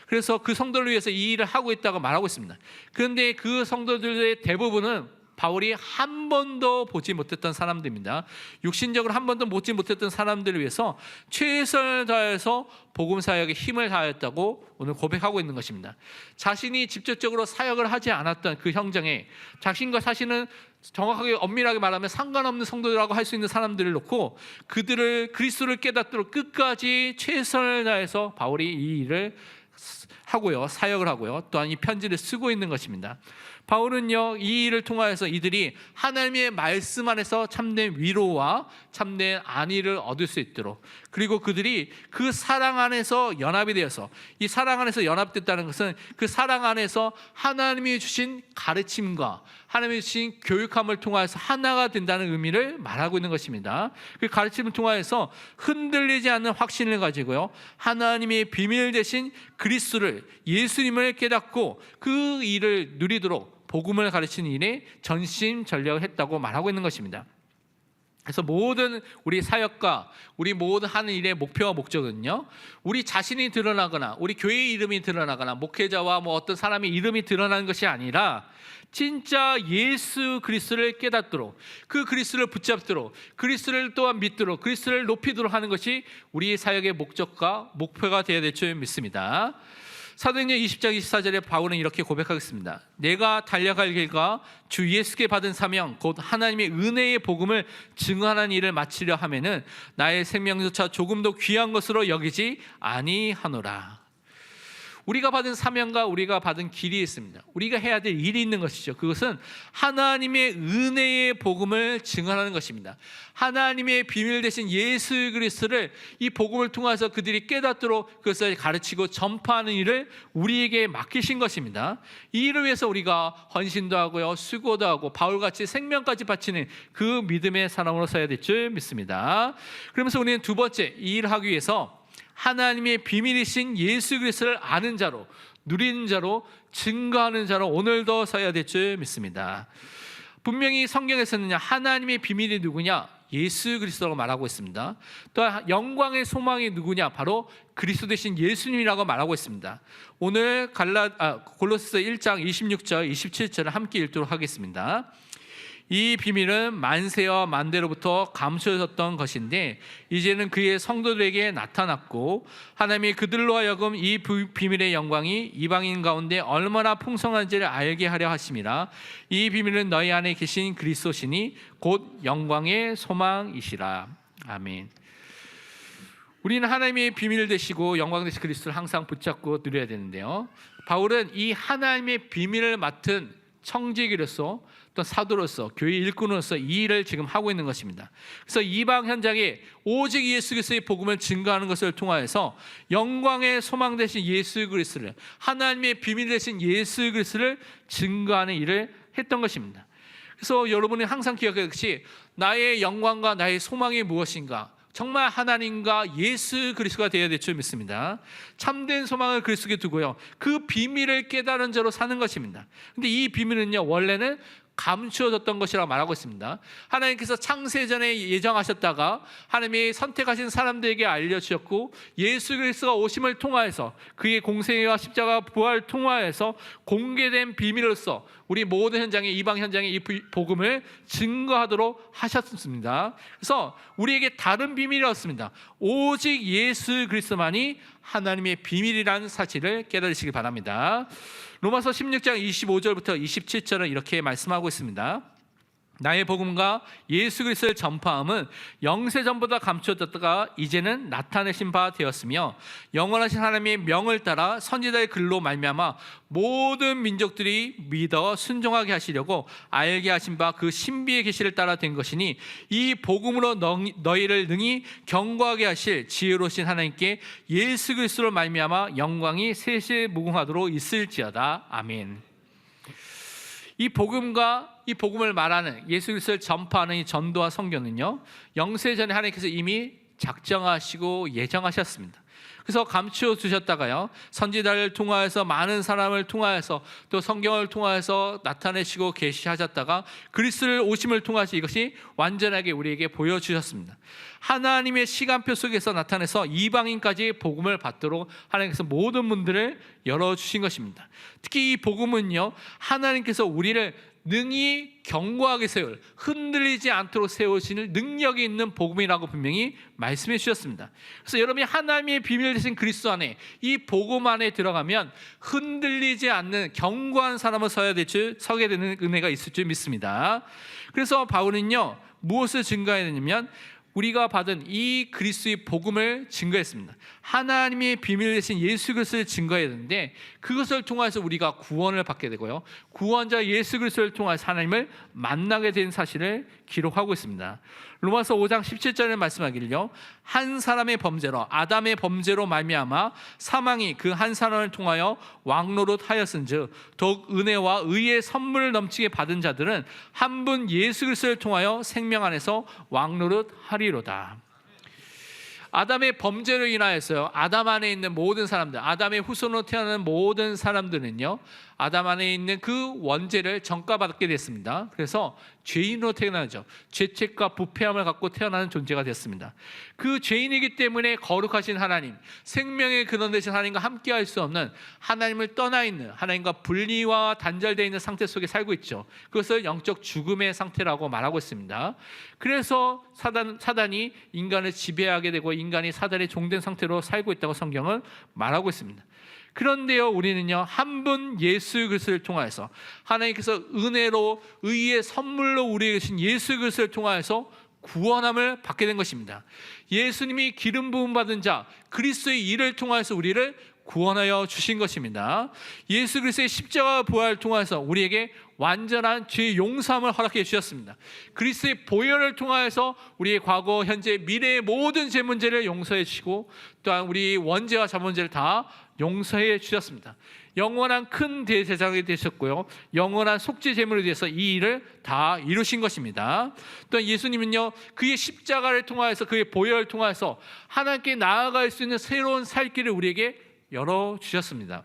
그래서 그 성도를 위해서 이 일을 하고 있다고 말하고 있습니다. 그런데 그 성도들의 대부분은 바울이 한 번도 보지 못했던 사람들입니다. 육신적으로 한 번도 보지 못했던 사람들을 위해서 최선을 다해서 복음 사역에 힘을 다했다고 오늘 고백하고 있는 것입니다. 자신이 직접적으로 사역을 하지 않았던 그 현장에 자신과 자신은 정확하게 엄밀하게 말하면 상관없는 성도들하고 할 수 있는 사람들을 놓고 그들을 그리스도를 깨닫도록 끝까지 최선을 다해서 바울이 이 일을 하고요, 사역을 하고요, 또한 이 편지를 쓰고 있는 것입니다. 바울은요, 이 일을 통하여서 이들이 하나님의 말씀 안에서 참된 위로와 참된 안위를 얻을 수 있도록, 그리고 그들이 그 사랑 안에서 연합이 되어서, 이 사랑 안에서 연합됐다는 것은 그 사랑 안에서 하나님이 주신 가르침과 하나님이 주신 교육함을 통하여서 하나가 된다는 의미를 말하고 있는 것입니다. 그 가르침을 통하여서 흔들리지 않는 확신을 가지고요, 하나님의 비밀 대신 그리스도를, 예수님을 깨닫고 그 일을 누리도록 복음을 가르치는 일에 전심전력을 했다고 말하고 있는 것입니다. 그래서 모든 우리 사역과 우리 모든 하는 일의 목표와 목적은요, 우리 자신이 드러나거나 우리 교회의 이름이 드러나거나 목회자와 어떤 사람의 이름이 드러나는 것이 아니라 진짜 예수 그리스도를 깨닫도록, 그 그리스도를 붙잡도록, 그리스도를 또한 믿도록, 그리스도를 높이도록 하는 것이 우리의 사역의 목적과 목표가 되어야 될 줄 믿습니다. 사도행전 20장 24절에 바울은 이렇게 고백하겠습니다. 내가 달려갈 길과 주 예수께 받은 사명 곧 하나님의 은혜의 복음을 증언하는 일을 마치려 하면은 나의 생명조차 조금도 귀한 것으로 여기지 아니하노라. 우리가 받은 사명과 우리가 받은 길이 있습니다. 우리가 해야 될 일이 있는 것이죠. 그것은 하나님의 은혜의 복음을 증언하는 것입니다. 하나님의 비밀 되신 예수 그리스도를 이 복음을 통해서 그들이 깨닫도록 그것을 가르치고 전파하는 일을 우리에게 맡기신 것입니다. 이 일을 위해서 우리가 헌신도 하고요, 수고도 하고 바울같이 생명까지 바치는 그 믿음의 사람으로 서야 될 줄 믿습니다. 그러면서 우리는 두 번째, 이 일을 하기 위해서 하나님의 비밀이신 예수 그리스도를 아는 자로, 누리는 자로, 증거하는 자로 오늘도 서야 될 줄 믿습니다. 분명히 성경에서는 하나님의 비밀이 누구냐? 예수 그리스도라고 말하고 있습니다. 또 영광의 소망이 누구냐? 바로 그리스도 되신 예수님이라고 말하고 있습니다. 오늘 골로새서 1장 26절, 27절을 함께 읽도록 하겠습니다. 이 비밀은 만세와 만대로부터 감추어졌던 것인데 이제는 그의 성도들에게 나타났고 하나님이 그들로 하여금 이 비밀의 영광이 이방인 가운데 얼마나 풍성한지를 알게 하려 하심이라. 이 비밀은 너희 안에 계신 그리스도시니 곧 영광의 소망이시라. 아멘. 우리는 하나님의 비밀 되시고 영광 되신 그리스도를 항상 붙잡고 누려야 되는데요, 바울은 이 하나님의 비밀을 맡은 청지기로서 또 사도로서 교회 일꾼으로서 이 일을 지금 하고 있는 것입니다. 그래서 이방 현장에 오직 예수 그리스도의 복음을 증거하는 것을 통하여서 영광의 소망 되신 예수 그리스도를, 하나님의 비밀 되신 예수 그리스도를 증거하는 일을 했던 것입니다. 그래서 여러분이 항상 기억하듯이 나의 영광과 나의 소망이 무엇인가? 정말 하나님과 예수 그리스도가 되어야 될 줄 믿습니다. 참된 소망을 그리스도에 두고요, 그 비밀을 깨달은 자로 사는 것입니다. 근데 이 비밀은요, 원래는 감추어졌던 것이라고 말하고 있습니다. 하나님께서 창세전에 예정하셨다가 하나님이 선택하신 사람들에게 알려주셨고 예수 그리스도가 오심을 통하여서 그의 공생애와 십자가 부활을 통하여서 공개된 비밀로서 우리 모든 현장에, 이방 현장에 이 복음을 증거하도록 하셨습니다. 그래서 우리에게 다른 비밀이 없습니다. 오직 예수 그리스도만이 하나님의 비밀이라는 사실을 깨달으시기 바랍니다. 로마서 16장 25절부터 27절은 이렇게 말씀하고 있습니다. 나의 복음과 예수 그리스도의 전파함은 영세전보다 감추어졌다가 이제는 나타내신 바 되었으며 영원하신 하나님의 명을 따라 선지자의 글로 말미암아 모든 민족들이 믿어 순종하게 하시려고 알게 하신 바 그 신비의 계시를 따라 된 것이니 이 복음으로 너희를 능히 경고하게 하실 지혜로우신 하나님께 예수 그리스도로 말미암아 영광이 세세 무궁하도록 있을지어다. 아멘. 이 복음과 이 복음을 말하는 예수 그리스도를 전파하는 이 전도와 선교는요, 영세전에 하나님께서 이미 작정하시고 예정하셨습니다. 그래서 감추어 두셨다가요, 선지자를 통하여서 많은 사람을 통하여서 또 성경을 통하여서 나타내시고 계시하셨다가 그리스도의 오심을 통하여서 이것이 완전하게 우리에게 보여주셨습니다. 하나님의 시간표 속에서 나타내서 이방인까지 복음을 받도록 하나님께서 모든 문들을 열어주신 것입니다. 특히 이 복음은요, 하나님께서 우리를 능히 견고하게 세울, 흔들리지 않도록 세우시는 능력이 있는 복음이라고 분명히 말씀해 주셨습니다. 그래서 여러분이 하나님의 비밀 되신 그리스도 안에, 이 복음 안에 들어가면 흔들리지 않는 견고한 사람을 서게 되는 은혜가 있을 줄 믿습니다. 그래서 바울은요, 무엇을 증거했냐면 우리가 받은 이 그리스도의 복음을 증거했습니다. 하나님의 비밀 되신 예수 그리스도를 증거해야 되는데, 그것을 통해서 우리가 구원을 받게 되고요, 구원자 예수 그리스도를 통해서 하나님을 만나게 된 사실을 기록하고 있습니다. 로마서 5장 17절에 말씀하기를요, 한 사람의 범죄로, 아담의 범죄로 말미암아 사망이 그 한 사람을 통하여 왕노릇하였은즉 더욱 은혜와 의의 선물을 넘치게 받은 자들은 한 분 예수 그리스도를 통하여 생명 안에서 왕노릇하리로다. 아담의 범죄로 인하여서요, 아담 안에 있는 모든 사람들, 아담의 후손으로 태어나는 모든 사람들은요, 아담 안에 있는 그 원죄를 전가받게 됐습니다. 그래서 죄인으로 태어나죠. 죄책과 부패함을 갖고 태어나는 존재가 됐습니다. 그 죄인이기 때문에 거룩하신 하나님, 생명의 근원 되신 하나님과 함께할 수 없는, 하나님을 떠나 있는, 하나님과 분리와 단절되어 있는 상태 속에 살고 있죠. 그것을 영적 죽음의 상태라고 말하고 있습니다. 그래서 사단이 인간을 지배하게 되고 인간이 사단의 종된 상태로 살고 있다고 성경은 말하고 있습니다. 그런데요, 우리는요, 한 분 예수 그리스도를 통하여서, 하나님께서 은혜로 의의 선물로 우리에게 주신 예수 그리스도를 통하여서 구원함을 받게 된 것입니다. 예수님이 기름 부음 받은 자 그리스도의 일을 통하여서 우리를 구원하여 주신 것입니다. 예수 그리스도의 십자가 부활을 통해서 우리에게 완전한 죄 용서함을 허락해 주셨습니다. 그리스도의 보혈을 통하여서 우리의 과거, 현재, 미래의 모든 죄 문제를 용서해 주시고, 또한 우리 원죄와 자문제를 다 용서해 주셨습니다. 영원한 큰 대제사장이 되셨고요, 영원한 속죄 제물에 대해서 이 일을 다 이루신 것입니다. 또한 예수님은요, 그의 십자가를 통하여서, 그의 보혈을 통하여서 하나님께 나아갈 수 있는 새로운 살 길을 우리에게 열어주셨습니다.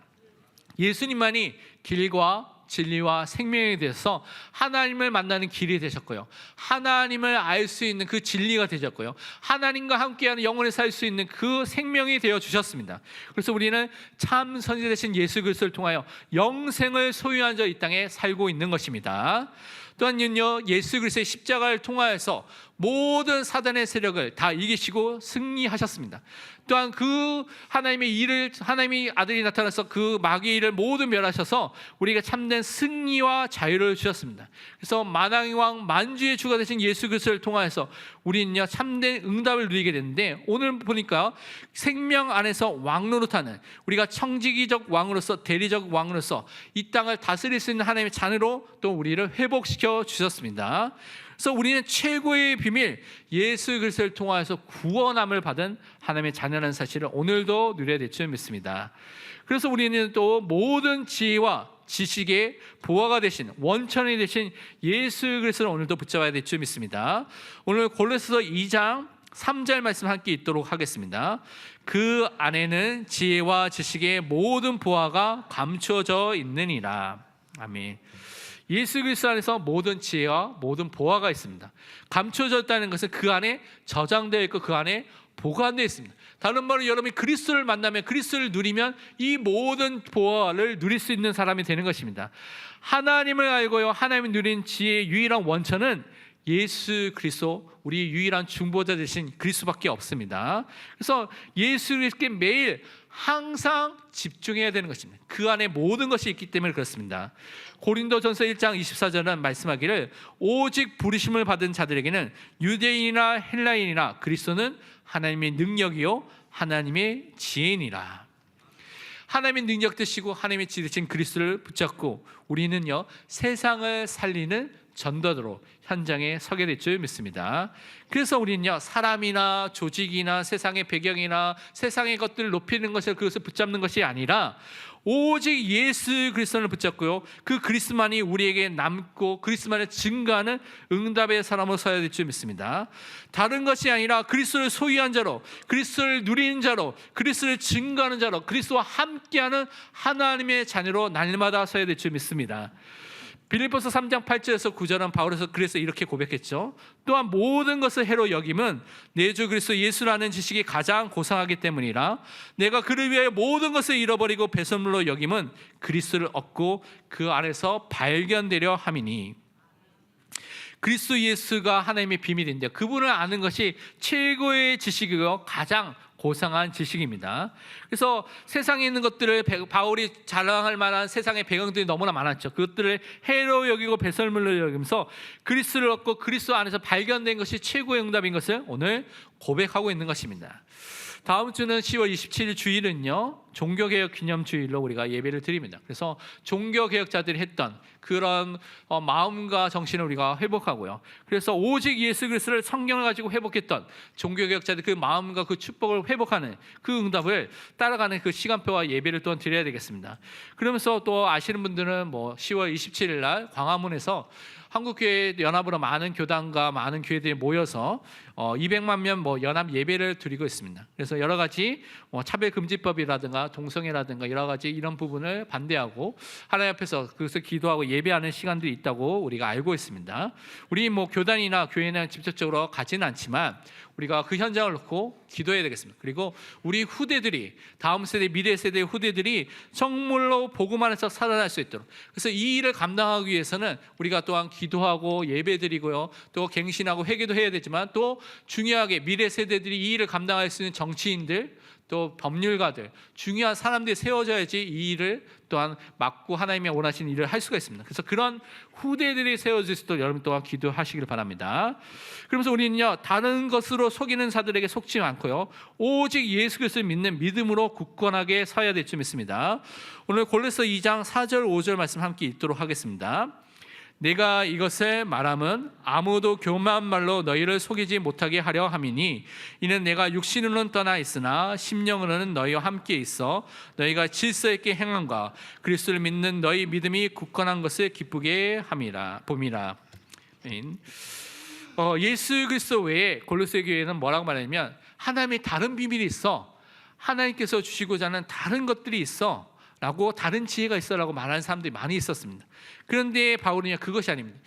예수님만이 길과 진리와 생명에 대해서 하나님을 만나는 길이 되셨고요, 하나님을 알 수 있는 그 진리가 되셨고요, 하나님과 함께하는 영원히 살 수 있는 그 생명이 되어 주셨습니다. 그래서 우리는 참 선지 되신 예수 그리스도를 통하여 영생을 소유한 자 이 땅에 살고 있는 것입니다. 또한요, 예수 그리스도의 십자가를 통하여서 모든 사단의 세력을 다 이기시고 승리하셨습니다. 또한 그 하나님의 일을, 하나님의 아들이 나타나서 그 마귀의 일을 모두 멸하셔서 우리가 참된 승리와 자유를 주셨습니다. 그래서 만왕의 왕 만주의 주가 되신 예수 그리스도를 통하여서 우리는요, 참된 응답을 누리게 되는데, 오늘 보니까 생명 안에서 왕노릇하는, 우리가 청지기적 왕으로서, 대리적 왕으로서 이 땅을 다스릴 수 있는 하나님의 자녀로 또 우리를 회복시켜 주셨습니다. 그래서 우리는 최고의 비밀 예수 그리스도를 통하여서 구원함을 받은 하나님의 자녀라는 사실을 오늘도 누려야 될 줄 믿습니다. 그래서 우리는 또 모든 지혜와 지식의 보화가 되신, 원천이 되신 예수 그리스도를 오늘도 붙잡아야 될 줄 믿습니다. 오늘 골로새서 2장 3절 말씀 함께 읽도록 하겠습니다. 그 안에는 지혜와 지식의 모든 보화가 감추어져 있느니라. 아멘. 예수 그리스도 안에서 모든 지혜와 모든 보화가 있습니다. 감춰졌다는 것은 그 안에 저장되어 있고 그 안에 보관되어 있습니다. 다른 말로 여러분이 그리스도를 만나면, 그리스도를 누리면 이 모든 보화를 누릴 수 있는 사람이 되는 것입니다. 하나님을 알고요, 하나님을 누린 지혜의 유일한 원천은 예수 그리스도, 우리 유일한 중보자 되신 그리스도밖에 없습니다. 그래서 예수 그리스도께 매일 항상 집중해야 되는 것입니다. 그 안에 모든 것이 있기 때문에 그렇습니다. 고린도전서 1장 24절은 말씀하기를 오직 부르심을 받은 자들에게는 유대인이나 헬라인이나 그리스도는 하나님의 능력이요 하나님의 지혜니라. 하나님의 능력 되시고 하나님의 지혜 되신 그리스도를 붙잡고 우리는요, 세상을 살리는 전도자로 현장에 서게 될 줄 믿습니다. 그래서 우리는요, 사람이나 조직이나 세상의 배경이나 세상의 것들을 높이는 것을, 그것을 붙잡는 것이 아니라 오직 예수 그리스도를 붙잡고요, 그 그리스도만이 우리에게 남고 그리스도만을 증거하는 응답의 사람으로 서야 될 줄 믿습니다. 다른 것이 아니라 그리스도를 소유한 자로, 그리스도를 누리는 자로, 그리스도를 증거하는 자로, 그리스도와 함께하는 하나님의 자녀로 날마다 서야 될 줄 믿습니다. 빌립보서 3장 8절에서 9절은 바울에서 그래서 이렇게 고백했죠. 또한 모든 것을 해로 여김은 내 주 그리스도 예수라는 지식이 가장 고상하기 때문이라. 내가 그를 위하여 모든 것을 잃어버리고 배설물로 여김은 그리스도를 얻고 그 안에서 발견되려 함이니. 그리스도 예수가 하나님의 비밀인데 그분을 아는 것이 최고의 지식이고 가장 고상한 지식입니다. 그래서 세상에 있는 것들을 바울이 자랑할 만한 세상의 배경들이 너무나 많았죠. 그것들을 해로 여기고 배설물로 여기면서 그리스도를 얻고 그리스도 안에서 발견된 것이 최고의 응답인 것을 오늘 고백하고 있는 것입니다. 다음 주는 10월 27일 주일은요, 종교개혁 기념주일로 우리가 예배를 드립니다. 그래서 종교개혁자들이 했던 그런 마음과 정신을 우리가 회복하고요, 그래서 오직 예수 그리스도를 성경을 가지고 회복했던 종교개혁자들 그 마음과 그 축복을 회복하는 그 응답을 따라가는 그 시간표와 예배를 또한 드려야 되겠습니다. 그러면서 또 아시는 분들은 10월 27일 날 광화문에서 한국교회 연합으로 많은 교단과 많은 교회들이 모여서 200만 명 연합 예배를 드리고 있습니다. 그래서 여러 가지 차별금지법이라든가 동성애라든가 여러 가지 이런 부분을 반대하고 하나님 앞에서 그것을 기도하고 예배하는 시간들이 있다고 우리가 알고 있습니다. 우리 교단이나 교회는 직접적으로 가지는 않지만 우리가 그 현장을 놓고 기도해야 되겠습니다. 그리고 우리 후대들이, 다음 세대, 미래 세대의 후대들이 정말로 복음 안에서 살아날 수 있도록, 그래서 이 일을 감당하기 위해서는 우리가 또한 기도하고 예배드리고요, 또 갱신하고 회개도 해야 되지만, 또 중요하게 미래 세대들이 이 일을 감당할 수 있는 정치인들, 또 법률가들, 중요한 사람들이 세워져야지 이 일을 또한 맡고 하나님이 원하시는 일을 할 수가 있습니다. 그래서 그런 후대들이 세워질 수 있도록 여러분 또한 기도하시길 바랍니다. 그러면서 우리는요, 다른 것으로 속이는 자들에게 속지 않고요, 오직 예수 그리스도를 믿는 믿음으로 굳건하게 서야 될 줄 믿습니다. 오늘 골로새 2장 4절 5절 말씀 함께 읽도록 하겠습니다. 내가 이것을 말함은 아무도 교만한 말로 너희를 속이지 못하게 하려 함이니, 이는 내가 육신으로는 떠나 있으나 심령으로는 너희와 함께 있어 너희가 질서 있게 행함과 그리스도를 믿는 너희 믿음이 굳건한 것을 기쁘게 봄이라. 예수 그리스도 외에 골로새 교회는 뭐라고 말하냐면, 하나님의 다른 비밀이 있어, 하나님께서 주시고자 하는 다른 것들이 있어 라고, 다른 지혜가 있어라고 말하는 사람들이 많이 있었습니다. 그런데 바울은요, 그것이 아닙니다.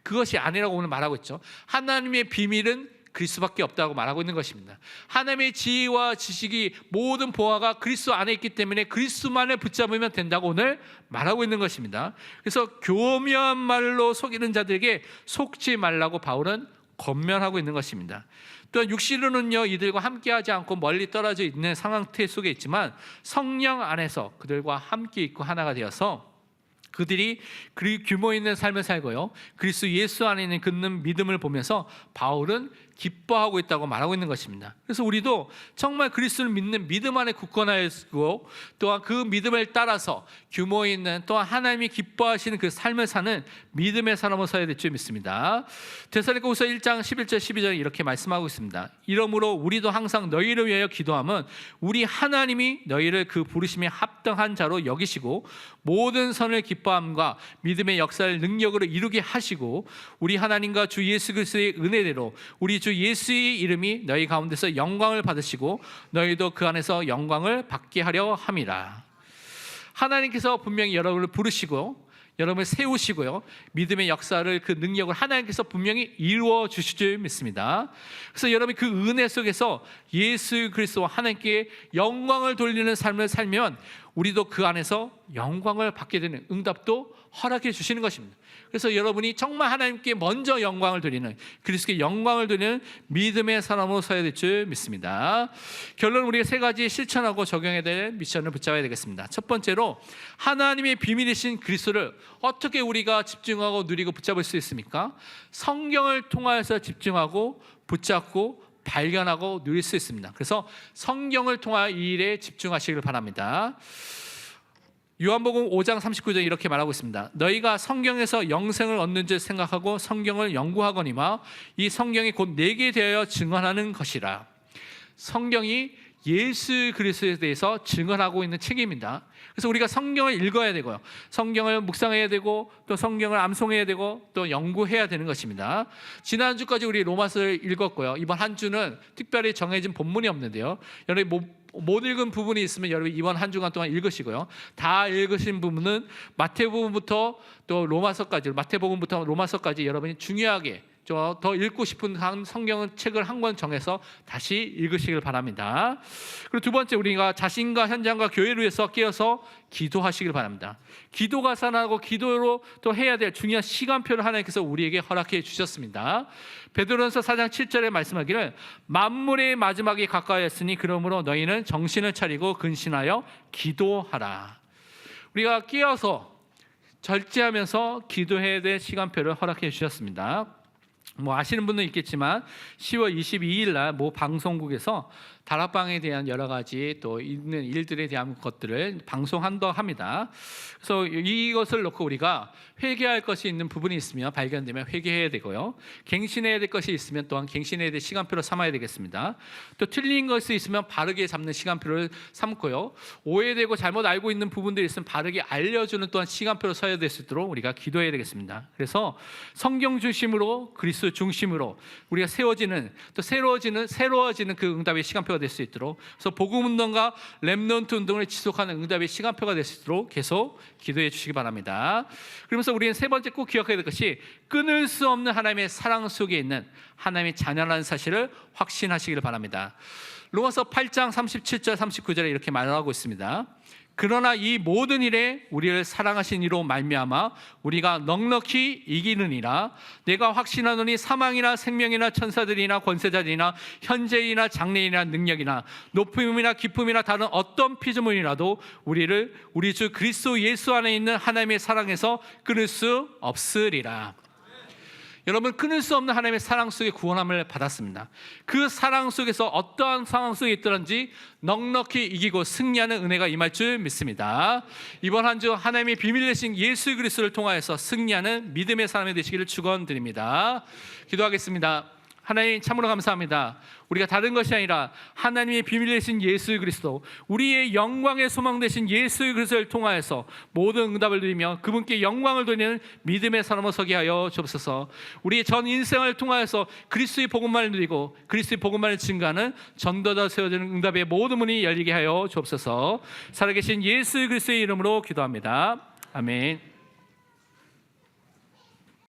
그것이 아니라고 오늘 말하고 있죠. 하나님의 비밀은 그리스도밖에 없다고 말하고 있는 것입니다. 하나님의 지혜와 지식이 모든 보화가 그리스도 안에 있기 때문에 그리스도만을 붙잡으면 된다고 오늘 말하고 있는 것입니다. 그래서 교묘한 말로 속이는 자들에게 속지 말라고 바울은 권면하고 있는 것입니다. 또한 육신으로는요, 이들과 함께하지 않고 멀리 떨어져 있는 상태 속에 있지만 성령 안에서 그들과 함께 있고 하나가 되어서 그들이 규모 있는 삶을 살고요, 그리스도 예수 안에 있는 굳는 믿음을 보면서 바울은 기뻐하고 있다고 말하고 있는 것입니다. 그래서 우리도 정말 그리스도를 믿는 믿음 안에 굳건하였고, 또한 그 믿음을 따라서 규모 있는, 또한 하나님이 기뻐하시는 그 삶을 사는 믿음의 사람으로 서야 될 줄 믿습니다. 데살로니가후서 1장 11절 12절 이렇게 말씀하고 있습니다. 이러므로 우리도 항상 너희를 위하여 기도함은 우리 하나님이 너희를 그 부르심에 합당한 자로 여기시고 모든 선을 기뻐함과 믿음의 역사를 능력으로 이루게 하시고, 우리 하나님과 주 예수 그리스도의 은혜대로 우리 주 예수의 이름이 너희 가운데서 영광을 받으시고 너희도 그 안에서 영광을 받게 하려 함이라. 하나님께서 분명히 여러분을 부르시고 여러분을 세우시고요, 믿음의 역사를, 그 능력을 하나님께서 분명히 이루어 주실 줄 믿습니다. 그래서 여러분이 그 은혜 속에서 예수 그리스도와 하나님께 영광을 돌리는 삶을 살면 우리도 그 안에서 영광을 받게 되는 응답도 허락해 주시는 것입니다. 그래서 여러분이 정말 하나님께 먼저 영광을 돌리는, 그리스도께 영광을 돌리는 믿음의 사람으로 서야 될 줄 믿습니다. 결론, 우리가 세 가지 실천하고 적용해야 될 미션을 붙잡아야 되겠습니다. 첫 번째로, 하나님의 비밀이신 그리스도를 어떻게 우리가 집중하고 누리고 붙잡을 수 있습니까? 성경을 통하여서 집중하고 붙잡고 발견하고 누릴 수 있습니다. 그래서 성경을 통하여 이 일에 집중하시길 바랍니다. 요한복음 5장 39절 이렇게 말하고 있습니다. 너희가 성경에서 영생을 얻는 줄 생각하고 성경을 연구하거니와 이 성경이 곧 내게 되어 증언하는 것이라. 성경이 예수 그리스도에 대해서 증언하고 있는 책입니다. 그래서 우리가 성경을 읽어야 되고요, 성경을 묵상해야 되고, 또 성경을 암송해야 되고, 또 연구해야 되는 것입니다. 지난주까지 우리 로마서를 읽었고요. 이번 한 주는 특별히 정해진 본문이 없는데요, 여러분이 못 읽은 부분이 있으면 여러분 이번 한 주간 동안 읽으시고요, 다 읽으신 부분은 마태복음부터 또 로마서까지, 마태복음부터 로마서까지 여러분이 중요하게 더 읽고 싶은 성경 책을 한 권 정해서 다시 읽으시길 바랍니다. 그리고 두 번째, 우리가 자신과 현장과 교회를 위해서 깨어서 기도하시길 바랍니다. 기도가 살아나고 기도로 또 해야 될 중요한 시간표를 하나님께서 우리에게 허락해 주셨습니다. 베드로전서 4장 7절에 말씀하기를 만물의 마지막이 가까이했으니 그러므로 너희는 정신을 차리고 근신하여 기도하라. 우리가 깨어서 절제하면서 기도해야 될 시간표를 허락해 주셨습니다. 아시는 분은 있겠지만 10월 22일 날 모 방송국에서 다락방에 대한 여러 가지 또 있는 일들에 대한 것들을 방송한다고 합니다. 그래서 이것을 놓고 우리가 회개할 것이 있는 부분이 있으면 발견되면 회개해야 되고요, 갱신해야 될 것이 있으면 또한 갱신해야 될 시간표로 삼아야 되겠습니다. 또 틀린 것이 있으면 바르게 잡는 시간표를 삼고요, 오해되고 잘못 알고 있는 부분들이 있으면 바르게 알려주는 또한 시간표로 서야 될 수 있도록 우리가 기도해야 되겠습니다. 그래서 성경 중심으로, 그리스도 중심으로 우리가 세워지는, 또 새로워지는 그 응답의 시간표가 될 수 있도록, 그래서 복음 운동과 렘넌트 운동을 지속하는 응답의 시간표가 될 수 있도록 계속 기도해 주시기 바랍니다. 그러면서 우리는 세 번째 꼭 기억해야 될 것이 끊을 수 없는 하나님의 사랑 속에 있는 하나님의 자녀라는 사실을 확신하시기를 바랍니다. 로마서 8장 37절 39절에 이렇게 말하고 있습니다. 그러나 이 모든 일에 우리를 사랑하신 이로 말미암아 우리가 넉넉히 이기느니라. 내가 확신하노니 사망이나 생명이나 천사들이나 권세자들이나 현재이나 장래이나 능력이나 높음이나 깊음이나 다른 어떤 피조물이라도 우리를 우리 주 그리스도 예수 안에 있는 하나님의 사랑에서 끊을 수 없으리라. 여러분, 끊을 수 없는 하나님의 사랑 속에 구원함을 받았습니다. 그 사랑 속에서 어떠한 상황 속에 있더런지 넉넉히 이기고 승리하는 은혜가 임할 줄 믿습니다. 이번 한 주 하나님의 비밀 되신 예수 그리스도를 통하여서 승리하는 믿음의 사람이 되시기를 축원드립니다. 기도하겠습니다. 하나님, 참으로 감사합니다. 우리가 다른 것이 아니라 하나님의 비밀 되신 예수 그리스도, 우리의 영광의 소망 되신 예수 그리스도를 통하여서 모든 응답을 드리며 그분께 영광을 돌리는 믿음의 사람으로 서게 하여 주옵소서. 우리의 전 인생을 통하여서 그리스도의 복음만을 누리고 그리스도의 복음만을 증거하는 전도자 세워지는 응답의 모든 문이 열리게 하여 주옵소서. 살아계신 예수 그리스도의 이름으로 기도합니다. 아멘.